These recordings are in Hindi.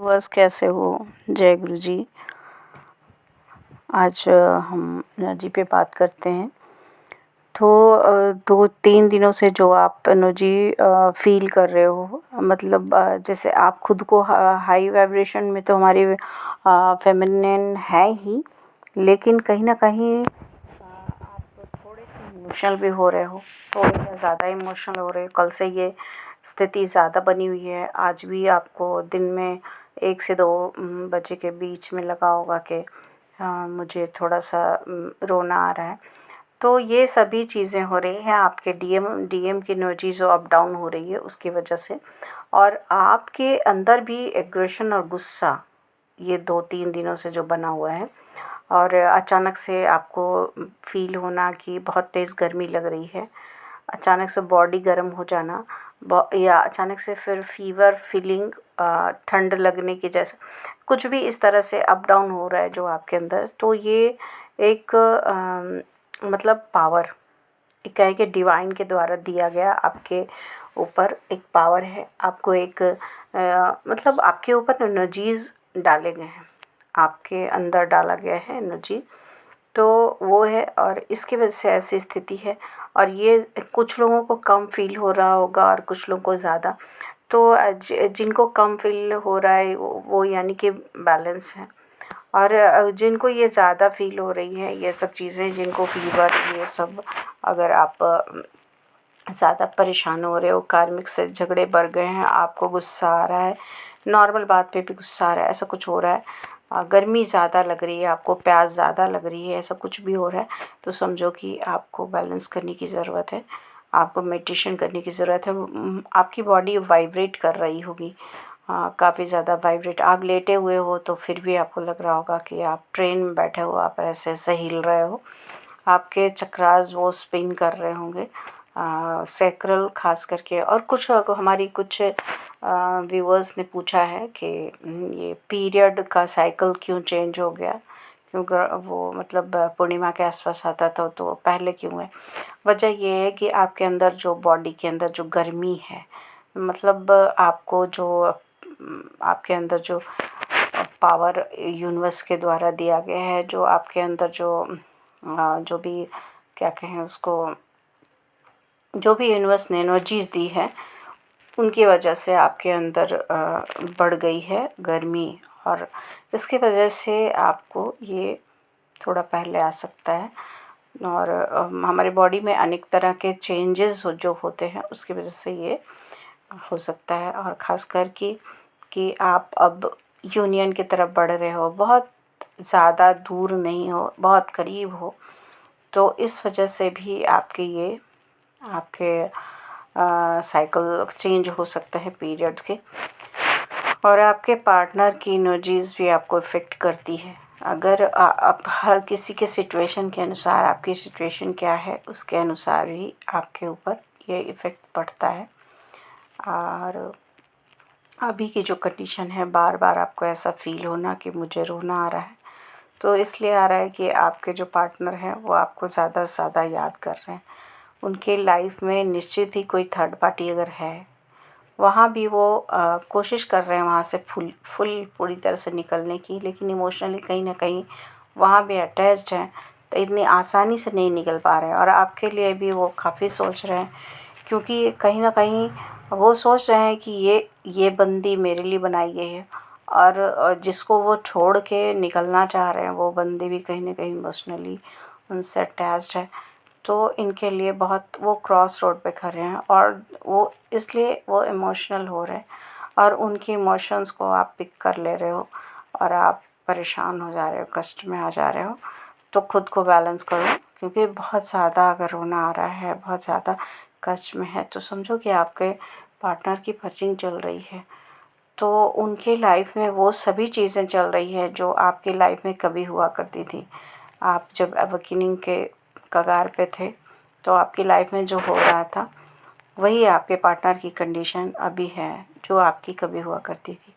बस कैसे हो? जय गुरु जी। आज हम एनर्जी पे बात करते हैं। तो 2-3 दिनों से जो आप एनर्जी फील कर रहे हो, मतलब जैसे आप खुद को हाई वाइब्रेशन में तो हमारी फेमिनिन है ही, लेकिन कहीं ना कहीं आप थोड़े से इमोशनल भी हो रहे हो, थोड़े से ज़्यादा इमोशनल हो रहे हो। कल से ये स्थिति ज़्यादा बनी हुई है। आज भी आपको दिन में 1 से 2 बजे के बीच में लगा होगा कि मुझे थोड़ा सा रोना आ रहा है। तो ये सभी चीज़ें हो रही हैं आपके डीएम की एनर्जी जो अप डाउन हो रही है उसकी वजह से। और आपके अंदर भी एग्रेशन और गुस्सा ये 2-3 दिनों से जो बना हुआ है, और अचानक से आपको फील होना कि बहुत तेज़ गर्मी लग रही है, अचानक से बॉडी गर्म हो जाना, या अचानक से फिर फीवर फीलिंग, ठंड लगने की जैसे कुछ भी इस तरह से अप डाउन हो रहा है जो आपके अंदर। तो ये एक मतलब पावर, एक है कि डिवाइन के द्वारा दिया गया आपके ऊपर एक पावर है। आपको एक मतलब आपके ऊपर एनर्जीज डाले गए हैं, आपके अंदर डाला गया है एनर्जी, तो वो है। और इसकी वजह से ऐसी स्थिति है। और ये कुछ लोगों को कम फील हो रहा होगा और कुछ लोगों को ज़्यादा। तो जिनको कम फील हो रहा है वो यानी कि बैलेंस है। और जिनको ये ज़्यादा फील हो रही है ये सब चीज़ें, जिनको फीवर ये सब, अगर आप ज़्यादा परेशान हो रहे हो, कार्मिक से झगड़े बढ़ गए हैं, आपको गुस्सा आ रहा है, नॉर्मल बात पे भी गुस्सा आ रहा है, ऐसा कुछ हो रहा है, गर्मी ज़्यादा लग रही है, आपको प्यास ज़्यादा लग रही है, ऐसा कुछ भी हो रहा है, तो समझो कि आपको बैलेंस करने की ज़रूरत है, आपको मेडिटेशन करने की ज़रूरत है। आपकी बॉडी वाइब्रेट कर रही होगी, काफ़ी ज़्यादा वाइब्रेट। आप लेटे हुए हो तो फिर भी आपको लग रहा होगा कि आप ट्रेन में बैठे हो, आप ऐसे ऐसे हिल रहे हो, आपके चक्रास वो स्पिन कर रहे होंगे, सैक्रल खास करके। और कुछ हमारी कुछ व्यूअर्स ने पूछा है कि ये पीरियड का साइकिल क्यों चेंज हो गया, क्योंकि वो मतलब पूर्णिमा के आसपास आता था तो पहले क्यों है। वजह ये है कि आपके अंदर जो बॉडी के अंदर जो गर्मी है, मतलब आपको जो आपके अंदर जो पावर यूनिवर्स के द्वारा दिया गया है, जो आपके अंदर जो भी क्या कहें उसको, जो भी यूनिवर्स ने एनर्जीज दी है उनकी वजह से आपके अंदर बढ़ गई है गर्मी। और इसकी वजह से आपको ये थोड़ा पहले आ सकता है। और हमारी बॉडी में अनेक तरह के चेंजेस जो होते हैं उसकी वजह से ये हो सकता है। और ख़ासकर कि आप अब यूनियन की तरफ बढ़ रहे हो, बहुत ज़्यादा दूर नहीं हो, बहुत करीब हो, तो इस वजह से भी आपके साइकिल चेंज हो सकता है पीरियड्स के। और आपके पार्टनर की एनर्जीज़ भी आपको इफ़ेक्ट करती है। अगर आप हर किसी के सिचुएशन के अनुसार, आपकी सिचुएशन क्या है उसके अनुसार ही आपके ऊपर ये इफ़ेक्ट पड़ता है। और अभी की जो कंडीशन है, बार बार आपको ऐसा फील होना कि मुझे रोना आ रहा है, तो इसलिए आ रहा है कि आपके जो पार्टनर हैं वो आपको ज़्यादा से ज़्यादा याद कर रहे हैं। उनके लाइफ में निश्चित ही कोई थर्ड पार्टी अगर है, वहाँ भी वो कोशिश कर रहे हैं वहाँ से फुल पूरी तरह से निकलने की, लेकिन इमोशनली कहीं ना कहीं वहाँ भी अटैच्ड हैं, तो इतनी आसानी से नहीं निकल पा रहे हैं। और आपके लिए भी वो काफ़ी सोच रहे हैं, क्योंकि कहीं ना कहीं वो सोच रहे हैं कि ये बंदी मेरे लिए बनाई गई है। और जिसको वो छोड़ के निकलना चाह रहे हैं वो बंदी भी कहीं ना कहीं इमोशनली उनसे अटैच्ड है। तो इनके लिए बहुत वो क्रॉस रोड पे खड़े हैं, और वो इसलिए वो इमोशनल हो रहे हैं, और उनके इमोशंस को आप पिक कर ले रहे हो और आप परेशान हो जा रहे हो, कष्ट में आ जा रहे हो। तो खुद को बैलेंस करो, क्योंकि बहुत ज़्यादा अगर रोना आ रहा है, बहुत ज़्यादा कष्ट में है, तो समझो कि आपके पार्टनर की पर्चिंग चल रही है। तो उनके लाइफ में वो सभी चीज़ें चल रही है जो आपकी लाइफ में कभी हुआ करती थी। आप जब अवेकनिंग के कगार पे थे, तो आपकी लाइफ में जो हो रहा था वही आपके पार्टनर की कंडीशन अभी है जो आपकी कभी हुआ करती थी।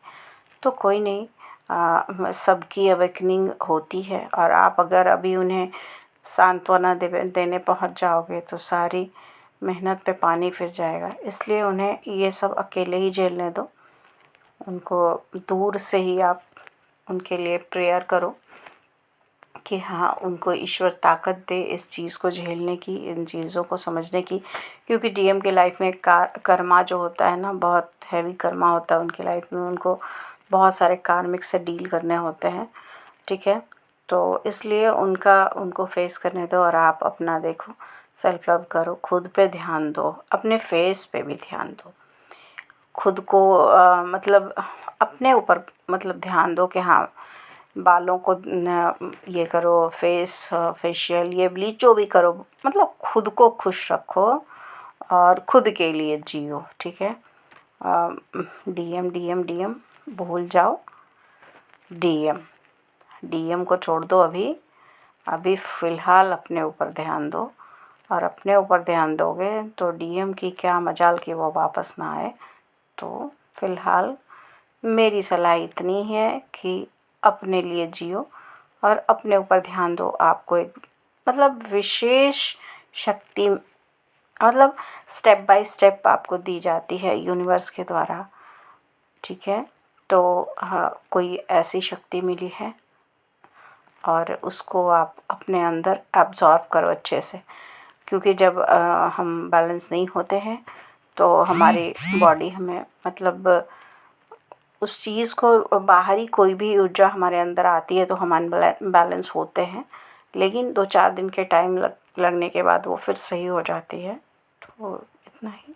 तो कोई नहीं, सबकी अवेकनिंग होती है, और आप अगर अभी उन्हें सांत्वना देने पहुंच जाओगे तो सारी मेहनत पे पानी फिर जाएगा। इसलिए उन्हें ये सब अकेले ही झेलने दो। उनको दूर से ही आप उनके लिए प्रेयर करो कि हाँ, उनको ईश्वर ताकत दे इस चीज़ को झेलने की, इन चीज़ों को समझने की। क्योंकि डीएम की लाइफ में कर्मा जो होता है ना, बहुत हैवी कर्मा होता है उनकी लाइफ में। उनको बहुत सारे कार्मिक से डील करने होते हैं, ठीक है। तो इसलिए उनको फेस करने दो और आप अपना देखो, सेल्फ लव करो, खुद पे ध्यान दो, अपने फेस पे भी ध्यान दो। खुद को मतलब अपने ऊपर मतलब ध्यान दो कि हाँ, बालों को ये करो, फेशियल, ये ब्लीच जो भी करो, मतलब खुद को खुश रखो और खुद के लिए जियो, ठीक है। डीएम डीएम डीएम भूल जाओ, डीएम डीएम को छोड़ दो। अभी फ़िलहाल अपने ऊपर ध्यान दो, और अपने ऊपर ध्यान दोगे तो डीएम की क्या मजाल कि वो वापस ना आए। तो फ़िलहाल मेरी सलाह इतनी है कि अपने लिए जियो और अपने ऊपर ध्यान दो। आपको एक मतलब विशेष शक्ति, मतलब स्टेप बाय स्टेप आपको दी जाती है यूनिवर्स के द्वारा, ठीक है। तो हाँ, कोई ऐसी शक्ति मिली है और उसको आप अपने अंदर एब्ज़ॉर्ब करो अच्छे से। क्योंकि जब हम बैलेंस नहीं होते हैं तो हमारी बॉडी हमें मतलब उस चीज़ को, बाहरी कोई भी ऊर्जा हमारे अंदर आती है तो हम अनबैलेंस होते हैं, लेकिन 2-4 दिन के टाइम लगने के बाद वो फिर सही हो जाती है। तो इतना ही।